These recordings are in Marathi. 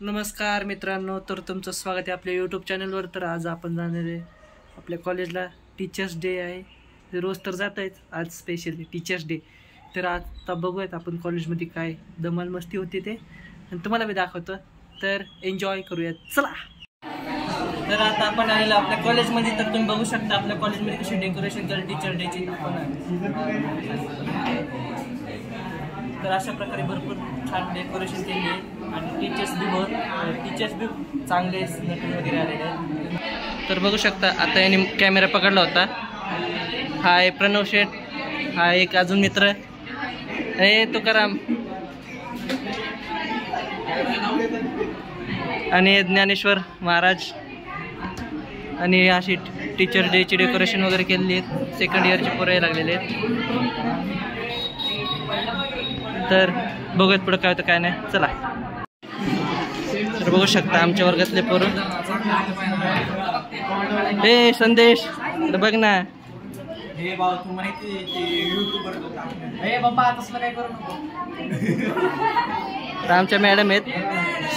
नमस्कार मित्रांनो, तर तुमचं स्वागत आहे आपल्या यूट्यूब चॅनलवर। तर आज आपण जाणार आहे आपल्या कॉलेजला। टीचर्स डे आहे, रोज तर जात आहेत, आज स्पेशली टीचर्स डे। तर आता बघूयात आपण कॉलेजमध्ये काय धमाल मस्ती होती ते, आणि तुम्हाला मी दाखवतो। तर एन्जॉय करूयात, चला। तर आता आपण आलेलो आपल्या कॉलेजमध्ये। तर तुम्ही बघू शकता आपल्या कॉलेजमध्ये कशी डेकोरेशन केलं टीचर डेची। तर अशा प्रकारे भरपूर छान डेकोरेशन केली आहे, आणि टीचर्स बी चांगले नटून वगैरे आलेले आहेत। तर बघू शकता आता याने कॅमेरा पकडला होता। हा आहे प्रणव शेठ, हा एक अजून मित्र हे तुकाराम, आणि ज्ञानेश्वर महाराज। आणि अशी टीचर डेची डेकोरेशन वगैरे केलेली आहेत। सेकंड इयरचे पोरं लागलेले आहेत। तर बघूयात पुढं काय होतं काय नाही, चला। तर बघू शकता आमच्या वर्गातले पोरं। हे संदेश बघ ना, हे बाबा तू माहिती यूट्यूबर हे बाबा तसलं काय करू नको। तर आमच्या मॅडम आहेत,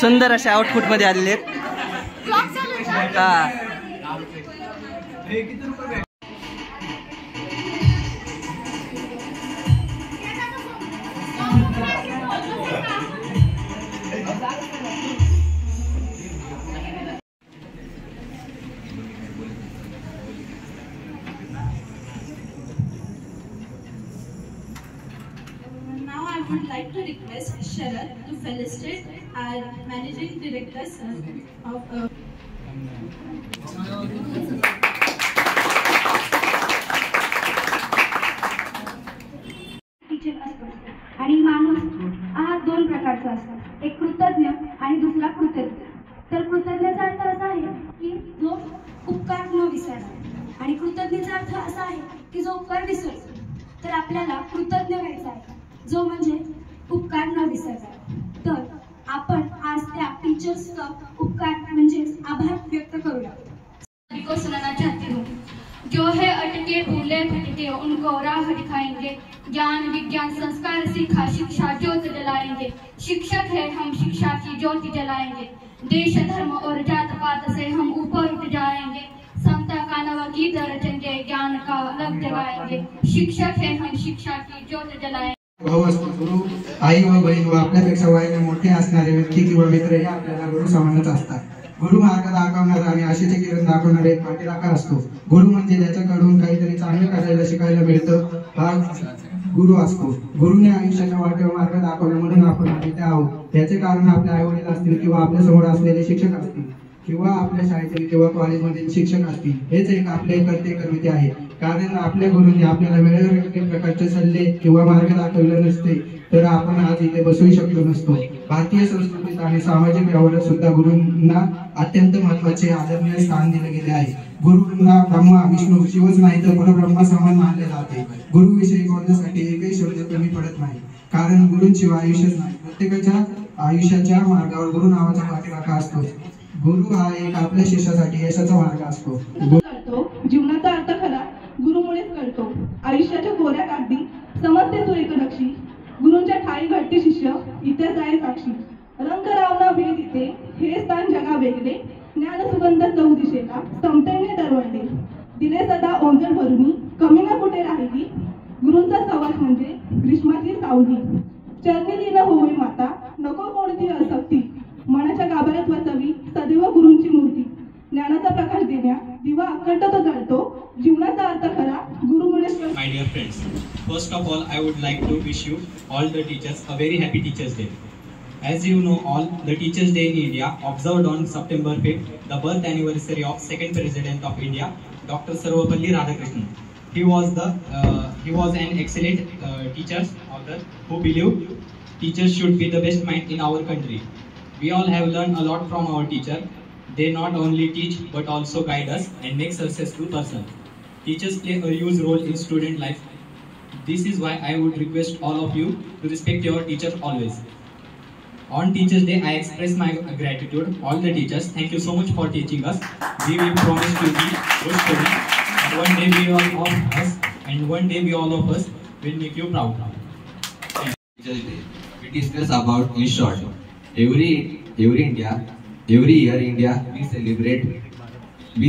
सुंदर अशा आउटफिट मध्ये आलेले आहेत। Now I would like to request Sharad to felicitate our managing director of teacher असतो। आणि माणूस हा दोन प्रकारचा असतो, एक कृतज्ञ आणि दुसरा कृतज्ञ। तर कृतज्ञाचा अर्थ असा आहे की जो उपकार न विसरणार, आणि कृतज्ञाचा अर्थ असा आहे की जो उपकार विसरतो। तर आपल्याला कृतज्ञ व्हायचा आहे, जो म्हणजे उपकार न विसरणार। तर आपण आज त्या टीचर्सचा उपकार म्हणजे आभार व्यक्त करूया। को सुनाना चाहती हूँ। जो है अटके भूले भटके उनको राह दिखाएंगे, ज्ञान विज्ञान संस्कार सीखा शिक्षा ज्योत जलाएंगे। शिक्षक है हम शिक्षा की ज्योति जलाएंगे, देश धर्म और जात पात से हम ऊपर उठ जाएंगे। समता का नवा गीत रचेंगे, ज्ञान का अलग जगाएंगे। शिक्षक है हम शिक्षा की ज्योत जलाएंगे। भाऊ असतो गुरु, आई व बहीण व आपल्यापेक्षा वयाने मोठे असणारे व्यक्ती किंवा मित्र हे आपल्याला गुरु समानच असतात। गुरु मार्ग दाखवणारा आणि आशेचे किरण दाखवणारा एक पाठीराखा असतो। गुरु म्हणजे ज्याच्याकडून काहीतरी चांगले करायला शिकायला मिळतं, हा गुरु असतो। गुरुने आयुष्याच्या वाटेवर मार्ग दाखवला म्हणून आपण इथे आहोत। याचे कारण आपले आई वडील असतील, किंवा आपल्या समोर असलेले शिक्षक असतील, किंवा आपल्या शाळेतील किंवा कॉलेजमधील शिक्षक असतील। हेच एक आपले कर्ते कर्मिते आहे, कारण आपल्या गुरुंनी आपल्याला वेगवेगळ्या प्रकारचे सल्ले किंवा मार्ग दाखवले नसते तर आपण आज इथे बसू शकलो नसतो। भारतीय संस्कृतीत आणि सामाजिक व्यवहारात सुद्धा गुरूंना अत्यंत महत्त्वाचे आदरणीय स्थान दिले गेले आहे। गुरुंना ब्रह्मा विष्णू शिवच नाही तर परब्रह्मा समान मानले जाते। गुरुविषयी बोलण्यासाठी एकही शब्द कमी पडत नाही, कारण गुरूंशिवाय आयुष्यच नाही। प्रत्येकाच्या आयुष्याच्या मार्गावर गुरु नावाचा पाठीराखा असतो। गुरु हा एक आपल्या शिष्यासाठी यशाचा मार्ग असतो। जीवनाचा अर्थ खरा गुरुमुळेच कळतो। आयुष्याच्या कोऱ्या कागदी समजते तो एकलक्षी, गुरूंच्या ठाई घडते शिष्य इतिहास आहे साक्षी। रंग रावना वेद इथे हे स्थान जगा वेगळे, ज्ञान सुगंध चौ दिशेला समतेने दरवळले। दिले सदा ओंजळ भरुनी कमी न कुठे राहिली, गुरूंचा सहवास म्हणजे ग्रीष्माची सावली। चरणी लीन होई माता नको कोणती असक्ती, मनाच्या गाभाऱ्यात वसावी सदैव गुरूंची मूर्ती। ज्ञानाचा प्रकाश देण्या दिवा अखंड तो जळतो, जीवनाचा अर्थ खरा गुरुमुळेच कळतो। My dear friends, first of all, I would like to wish you all the teachers a very happy Teachers' Day. As you know all, the Teachers' Day in India observed on September 5th, the birth anniversary of second President of India, Dr. Sarvapalli Radhakrishnan. He was an excellent teacher author who believed teachers should be the best mind in our country. We all have learned a lot from our teacher. They not only teach but also guide us and make successful person. Teachers play a huge role in student life. This is why I would request all of you to respect your teachers always. On Teachers' Day, I express my gratitude all the teachers. Thank you so much for teaching us. We will promise to be good students, and one day we all of us will make you proud. We discuss about in short. Every every year India we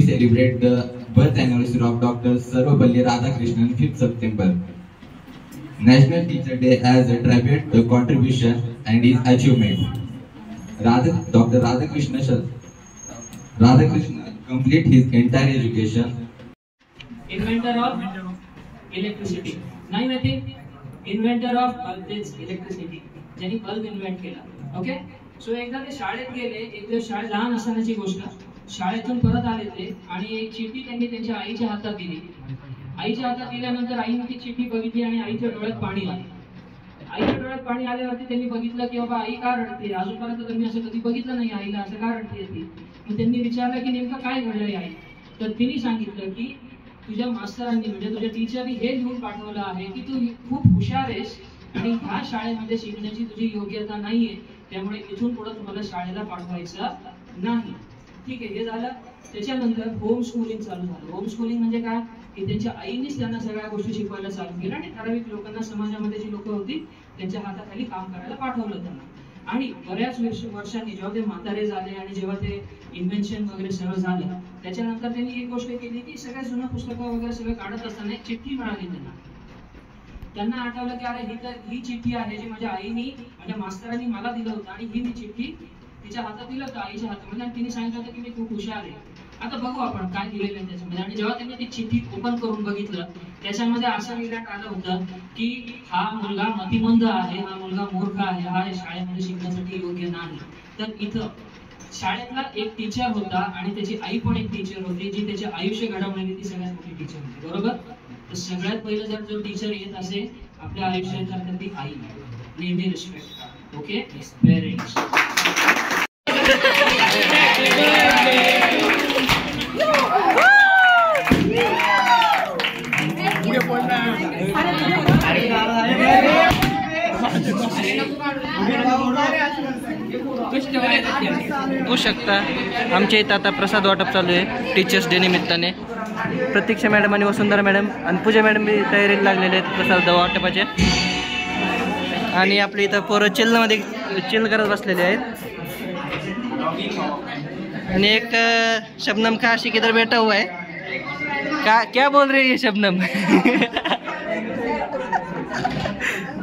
celebrate the birth anniversary of Dr. Sarvapalli Radhakrishnan 5th September. National Teacher Day as a tribute to contribution and his achievement. Dr. Radhakrishnan complete his entire education. Inventor of electricity. नाही माहिती? Inventor of electricity. ज्यांनी बल्ब इन्व्हेंट केला. ओके. सो एकदा ते शाळेत गेले, एक दिवस शाळेत लहान असतानाची गोष्ट. शाळेतून परत आले ते आणि एक चिठ्ठी त्यांनी त्यांच्या आईच्या हातात दिली. आईच्या हातात दिल्यानंतर आईने ती चिठ्ठी बघितली आणि आईच्या डोळ्यात पाणी आलं. आईच्या डोळ्यात पाणी आल्यावरती त्यांनी बघितलं की बाबा आई का रडते, अजूनपर्यंत त्यांनी असं कधी बघितलं नाही आईला असं का रडते ती. मग त्यांनी विचारलं की नेमकं काय घडलंय आई. तर तिने सांगितलं की तुझ्या मास्तरांनी म्हणजे तुझ्या टीचरनी हे लिहून पाठवलं आहे की तू खूप हुशार आहेस आणि ह्या शाळेमध्ये शिकण्याची तुझी योग्यता नाहीये, त्यामुळे इथून पुढे तुम्हाला शाळेला पाठवायचं नाही. ठीक आहे, हे झालं. त्याच्यानंतर होम स्कूलिंग चालू झालं. होम स्कूलिंग म्हणजे काय की त्यांच्या आईनेच त्यांना सगळ्या गोष्टी शिकवायला चालू केल्या आणि ठराविक लोकांना समाजामध्ये जी लोक होती त्यांच्या हाताखाली काम करायला पाठवलं त्यांना. आणि बऱ्याच वर्षांनी जेव्हा ते म्हातारे झाले आणि जेव्हा ते इन्व्हेन्शन वगैरे सगळं झालं त्याच्यानंतर त्यांनी एक गोष्ट केली की सगळ्या जुनं पुस्तकं वगैरे सगळं काढत असताना एक चिठ्ठी मिळाली त्यांना आठवलं की अरे ही चिठ्ठी आहे जी माझ्या आईनी माझ्या मास्तरांनी मला दिलं होतं आणि ही मी चिठ्ठी तिच्या हातात दिलं होतं आईच्या हातामध्ये आणि तिने सांगितलं होतं की मी खूप हुशार आहे. आता बघू आपण काय दिलेलं आहे त्याच्यामध्ये. आणि जेव्हा त्यांनी ती चिठ्ठी ओपन करून बघितलं त्याच्यामध्ये असं लिहिण्यात आलं होतं की हा मुलगा मतिमंद आहे, हा मुलगा मूर्ख आहे, हा शाळेमध्ये शिकण्यासाठी योग्य नाही. तर इथं शाळेतला एक टीचर होता आणि त्याची आई पण एक टीचर होती जी त्याचे आयुष्य घडवणारी ती सगळ्यात मोठी टीचर होती. बरोबर. तर सगळ्यात पहिलं जर जो टीचर येत असेल आपल्या आयुष्यात तर ती आई. नेहमी रिस्पेक्ट. Okay, parents. होऊ शकता आमच्या इथं आता प्रसाद वाटप चालू आहे टीचर्स डे निमित्ताने. प्रतीक्षा मॅडम आणि वसुंधरा मॅडम आणि पूजा मॅडम बी तयारीला लागलेले आहेत प्रसाद वाटपाचे. आणि आपल्या इथं पोरं चिलमध्ये चिल करत बसलेले आहेत. आणि एक शबनम का आशिक इधर बैठा हुआ है. क्या बोल रही है शबनम.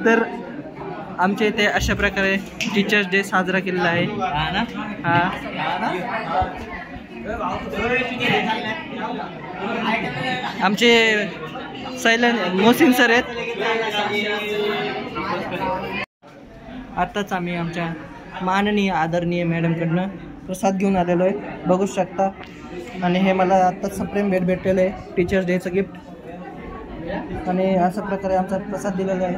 तर आमच्या इथे अशा प्रकारे टीचर्स डे साजरा केलेला आहे. हा आमचे मोहसिन सर आहेत. आत्ताच आम्ही आमच्या माननीय आदरणीय मॅडमकडनं प्रसाद घेऊन आलेलो आहे, बघू शकता. आणि हे मला आत्ताच सप्रेम भेटलेलं आहे टीचर्स डेचं गिफ्ट. आणि अशा प्रकारे आमचा प्रसाद दिलेला आहे,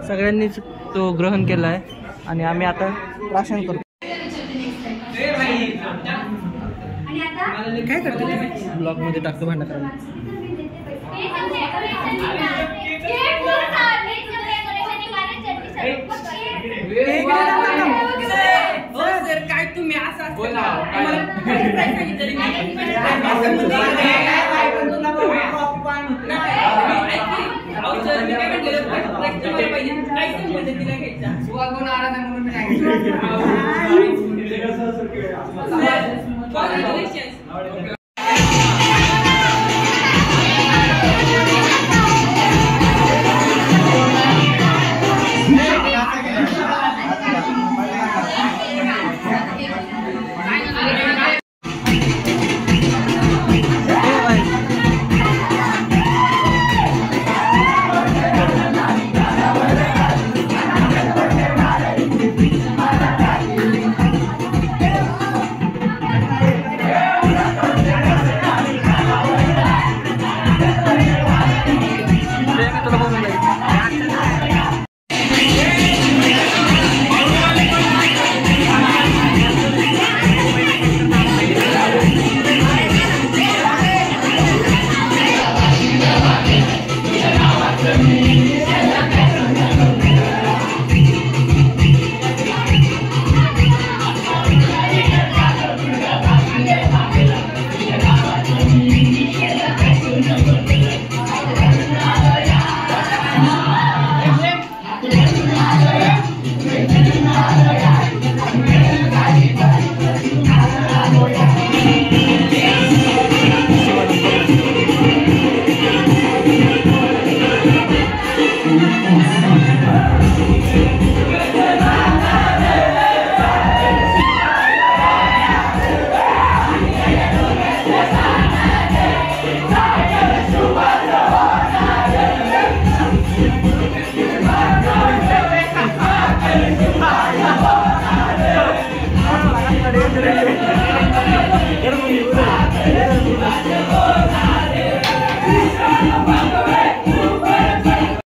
सगळ्यांनीच तो ग्रहण केला आहे. आणि आम्ही आता प्राशन करतो. काय करतो ब्लॉगमध्ये टाकतो भांडा करायला. काय तुम्ही असं Thank you.